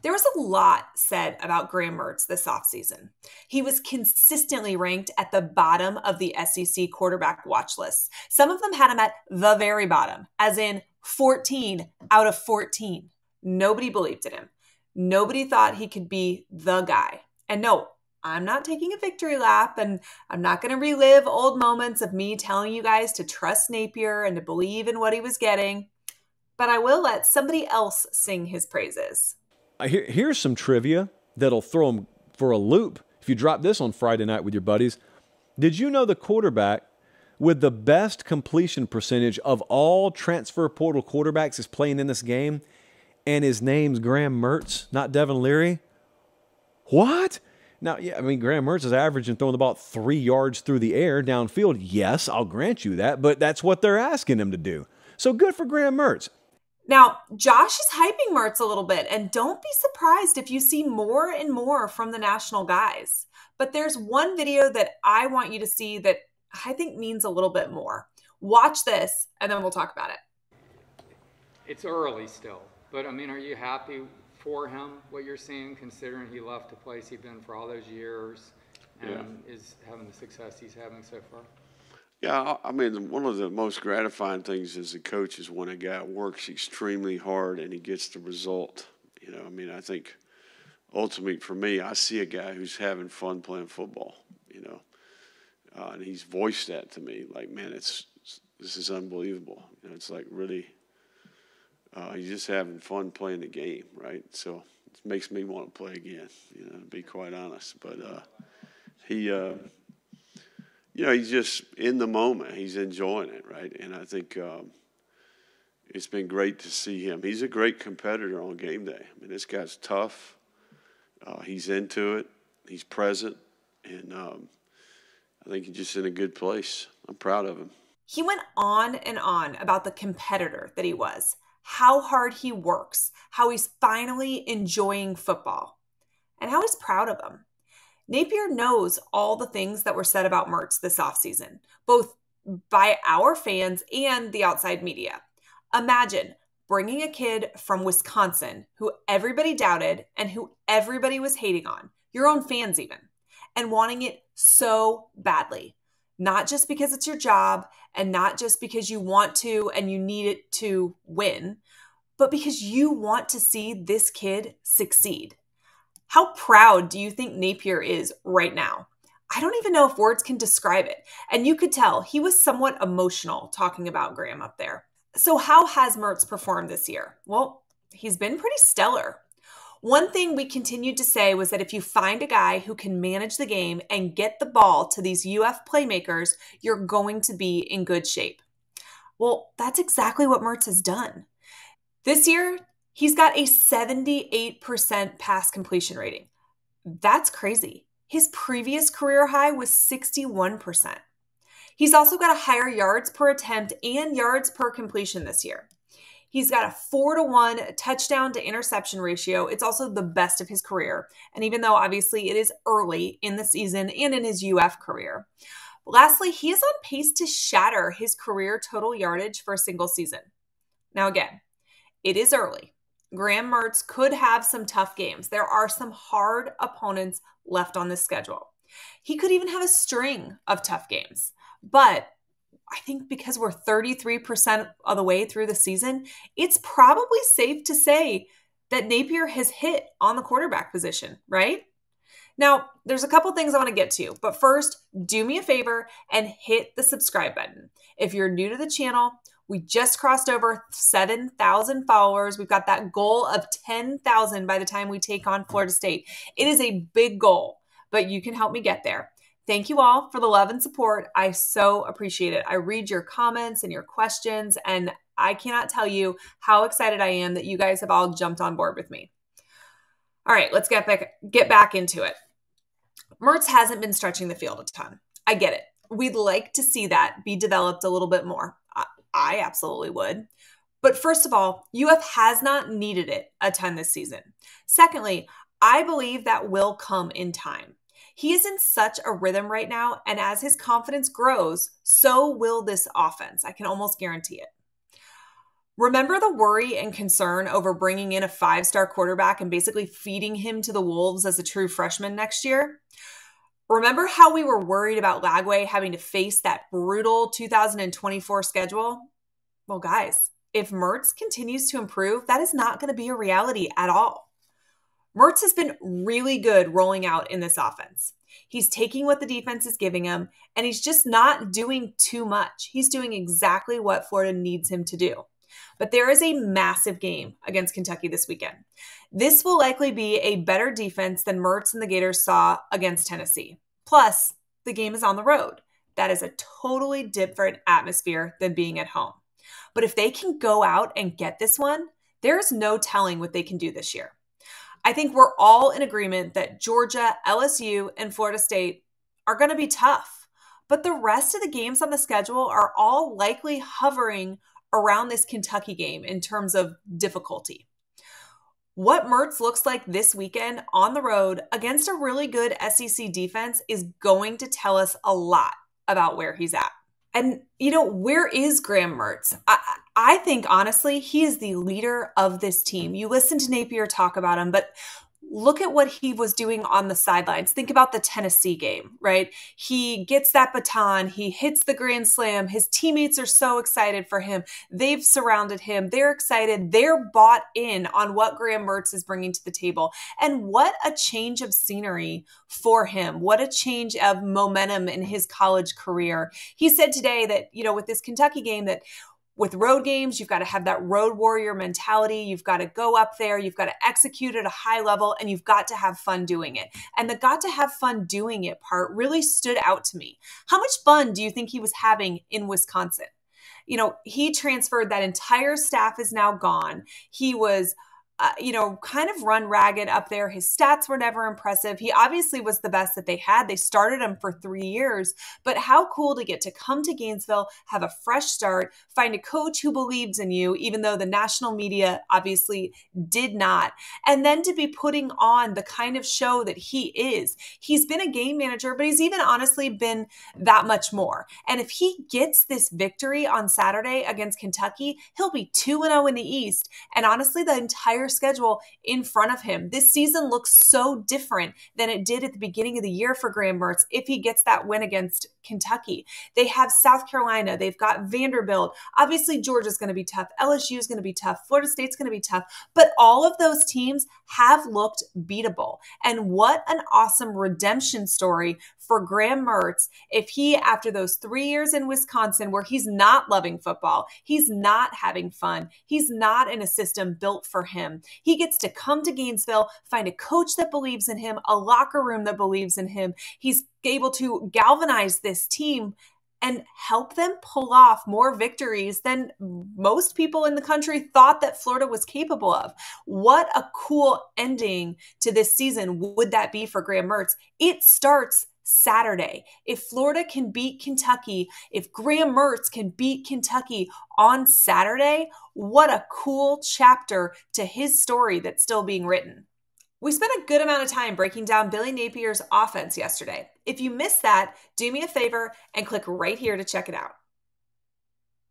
There was a lot said about Graham Mertz this offseason. He was consistently ranked at the bottom of the SEC quarterback watch list. Some of them had him at the very bottom, as in 14 out of 14. Nobody believed in him. Nobody thought he could be the guy. And no, I'm not taking a victory lap, and I'm not going to relive old moments of me telling you guys to trust Napier and to believe in what he was getting. But I will let somebody else sing his praises. Here's some trivia that'll throw them for a loop if you drop this on Friday night with your buddies. Did you know the quarterback with the best completion percentage of all transfer portal quarterbacks is playing in this game, and his name's Graham Mertz, not Devin Leary? What? Now, yeah, I mean, Graham Mertz is averaging throwing about 3 yards through the air downfield. Yes, I'll grant you that, but that's what they're asking him to do. So good for Graham Mertz. Now, Josh is hyping Mertz a little bit, and don't be surprised if you see more and more from the national guys. But there's one video that I want you to see that I think means a little bit more. Watch this, and then we'll talk about it. It's early still, but I mean, are you happy for him, what you're seeing, considering he left the place he'd been for all those years and is having the success he's having so far? Yeah, I mean, one of the most gratifying things as a coach is when a guy works extremely hard and he gets the result. You know, I mean, I think ultimately for me, I see a guy who's having fun playing football, you know, and he's voiced that to me. Like, man, this is unbelievable. You know, it's like really, he's just having fun playing the game, right? So it makes me want to play again, you know, to be quite honest. But you know, he's just in the moment. He's enjoying it, right? And I think it's been great to see him. He's a great competitor on game day. I mean, this guy's tough. He's into it. He's present. And I think he's just in a good place. I'm proud of him. He went on and on about the competitor that he was, how hard he works, how he's finally enjoying football, and how he's proud of him. Napier knows all the things that were said about Mertz this offseason, both by our fans and the outside media. Imagine bringing a kid from Wisconsin who everybody doubted and who everybody was hating on, your own fans even, and wanting it so badly. Not just because it's your job and not just because you want to and you need it to win, but because you want to see this kid succeed. How proud do you think Napier is right now? I don't even know if words can describe it. And you could tell he was somewhat emotional talking about Graham up there. So how has Mertz performed this year? Well, he's been pretty stellar. One thing we continued to say was that if you find a guy who can manage the game and get the ball to these UF playmakers, you're going to be in good shape. Well, that's exactly what Mertz has done. This year, he's got a 78% pass completion rating. That's crazy. His previous career high was 61%. He's also got a higher yards per attempt and yards per completion this year. He's got a 4-to-1 touchdown to interception ratio. It's also the best of his career. And even though obviously it is early in the season and in his UF career. Lastly, he is on pace to shatter his career total yardage for a single season. Now again, it is early. Graham Mertz could have some tough games. There are some hard opponents left on this schedule. He could even have a string of tough games. But I think because we're 33% of the way through the season, it's probably safe to say that Napier has hit on the quarterback position, right? Now, there's a couple things I want to get to, but first, do me a favor and hit the subscribe button. If you're new to the channel, we just crossed over 7,000 followers. We've got that goal of 10,000 by the time we take on Florida State. It is a big goal, but you can help me get there. Thank you all for the love and support. I so appreciate it. I read your comments and your questions, and I cannot tell you how excited I am that you guys have all jumped on board with me. All right, let's get back into it. Mertz hasn't been stretching the field a ton. I get it. We'd like to see that be developed a little bit more. I absolutely would. But first of all, UF has not needed it a ton this season. Secondly, I believe that will come in time. He is in such a rhythm right now, and as his confidence grows, so will this offense. I can almost guarantee it. Remember the worry and concern over bringing in a 5-star quarterback and basically feeding him to the wolves as a true freshman next year? Remember how we were worried about Lagway having to face that brutal 2024 schedule? Well, guys, if Mertz continues to improve, that is not going to be a reality at all. Mertz has been really good rolling out in this offense. He's taking what the defense is giving him, and he's just not doing too much. He's doing exactly what Florida needs him to do. But there is a massive game against Kentucky this weekend. This will likely be a better defense than Mertz and the Gators saw against Tennessee. Plus, the game is on the road. That is a totally different atmosphere than being at home. But if they can go out and get this one, there's no telling what they can do this year. I think we're all in agreement that Georgia, LSU, and Florida State are going to be tough. But the rest of the games on the schedule are all likely hovering around this Kentucky game in terms of difficulty. What Mertz looks like this weekend on the road against a really good SEC defense is going to tell us a lot about where he's at. And, where is Graham Mertz? I think, honestly, he is the leader of this team. You listen to Napier talk about him, but look at what he was doing on the sidelines. Think about the Tennessee game, right? He gets that baton. He hits the grand slam. His teammates are so excited for him. They've surrounded him. They're excited. They're bought in on what Graham Mertz is bringing to the table. And what a change of scenery for him. What a change of momentum in his college career. He said today that, with this Kentucky game, that with road games, you've got to have that road warrior mentality. You've got to go up there. You've got to execute at a high level, and you've got to have fun doing it. And the got to have fun doing it part really stood out to me. How much fun do you think he was having in Wisconsin? He transferred. That entire staff is now gone. He was kind of run ragged up there. His stats were never impressive. He obviously was the best that they had. They started him for 3 years, but how cool to get to come to Gainesville, have a fresh start, find a coach who believes in you, even though the national media obviously did not, and then to be putting on the kind of show that he is. He's been a game manager, but he's even honestly been that much more. And if he gets this victory on Saturday against Kentucky, he'll be 2-0 in the East. And honestly, the entire schedule in front of him. This season looks so different than it did at the beginning of the year for Graham Mertz if he gets that win against Kentucky. They have South Carolina. They've got Vanderbilt. Obviously, Georgia's going to be tough. LSU is going to be tough. Florida State's going to be tough. But all of those teams have looked beatable. And what an awesome redemption story for Graham Mertz if he, after those 3 years in Wisconsin where he's not loving football, he's not having fun, he's not in a system built for him, he gets to come to Gainesville, find a coach that believes in him, a locker room that believes in him. He's able to galvanize this team and help them pull off more victories than most people in the country thought that Florida was capable of. What a cool ending to this season would that be for Graham Mertz? It starts Saturday. If Florida can beat Kentucky, if Graham Mertz can beat Kentucky on Saturday, what a cool chapter to his story that's still being written. We spent a good amount of time breaking down Billy Napier's offense yesterday. If you missed that, do me a favor and click right here to check it out.